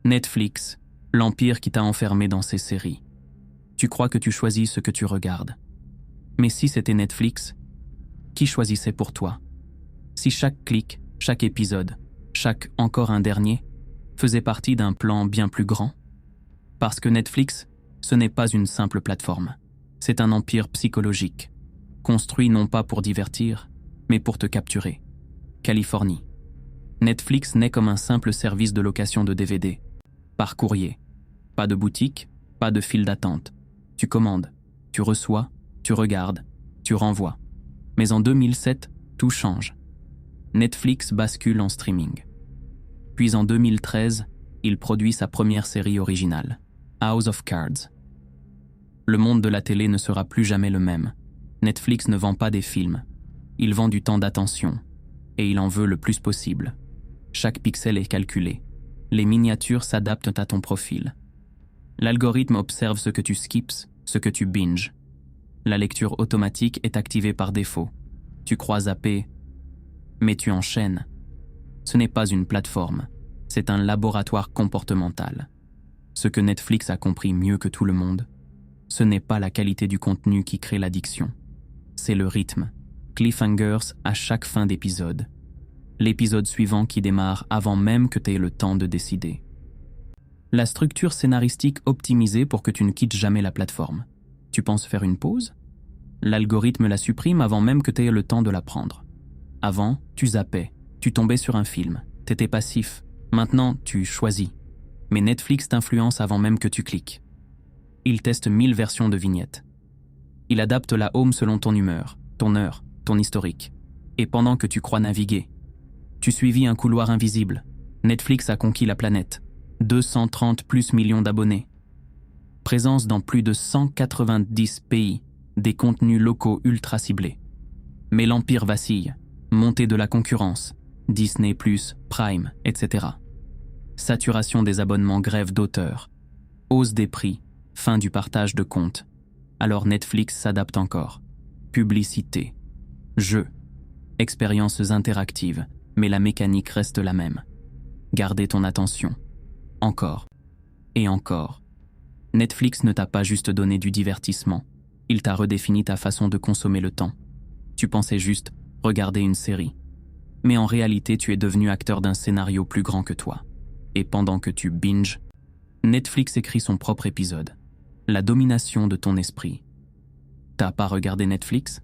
Netflix, l'empire qui t'a enfermé dans ses séries. Tu crois que tu choisis ce que tu regardes. Mais si c'était Netflix, qui choisissait pour toi? Si chaque clic, chaque épisode, chaque encore un dernier, faisait partie d'un plan bien plus grand? Parce que Netflix, ce n'est pas une simple plateforme. C'est un empire psychologique, construit non pas pour divertir, mais pour te capturer. Californie. Netflix naît comme un simple service de location de DVD, par courrier. Pas de boutique, pas de file d'attente. Tu commandes, tu reçois, tu regardes, tu renvoies. Mais en 2007, tout change. Netflix bascule en streaming. Puis en 2013, il produit sa première série originale, House of Cards. Le monde de la télé ne sera plus jamais le même. Netflix ne vend pas des films. Il vend du temps d'attention. Et il en veut le plus possible. Chaque pixel est calculé. Les miniatures s'adaptent à ton profil. L'algorithme observe ce que tu skips, ce que tu binges. La lecture automatique est activée par défaut. Tu crois zapper, mais tu enchaînes. Ce n'est pas une plateforme, c'est un laboratoire comportemental. Ce que Netflix a compris mieux que tout le monde, ce n'est pas la qualité du contenu qui crée l'addiction. C'est le rythme. Cliffhangers à chaque fin d'épisode. L'épisode suivant qui démarre avant même que tu aies le temps de décider. La structure scénaristique optimisée pour que tu ne quittes jamais la plateforme. Tu penses faire une pause? L'algorithme la supprime avant même que tu aies le temps de la prendre. Avant, tu zappais, tu tombais sur un film, t'étais passif. Maintenant, tu choisis. Mais Netflix t'influence avant même que tu cliques. Il teste 1000 versions de vignettes. Il adapte la home selon ton humeur, ton heure, ton historique. Et pendant que tu crois naviguer, tu suivis un couloir invisible. Netflix a conquis la planète. 230 plus millions d'abonnés. Présence dans plus de 190 pays, des contenus locaux ultra ciblés. Mais l'empire vacille, montée de la concurrence, Disney+, Prime, etc. Saturation des abonnements, grève d'auteurs, hausse des prix, fin du partage de comptes. Alors Netflix s'adapte encore. Publicité, jeux, expériences interactives, mais la mécanique reste la même. Garder ton attention. Encore. Et encore. Netflix ne t'a pas juste donné du divertissement, il t'a redéfini ta façon de consommer le temps. Tu pensais juste regarder une série. Mais en réalité, tu es devenu acteur d'un scénario plus grand que toi. Et pendant que tu binges, Netflix écrit son propre épisode. La domination de ton esprit. T'as pas regardé Netflix?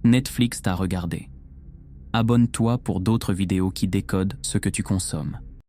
Netflix t'a regardé. Abonne-toi pour d'autres vidéos qui décodent ce que tu consommes.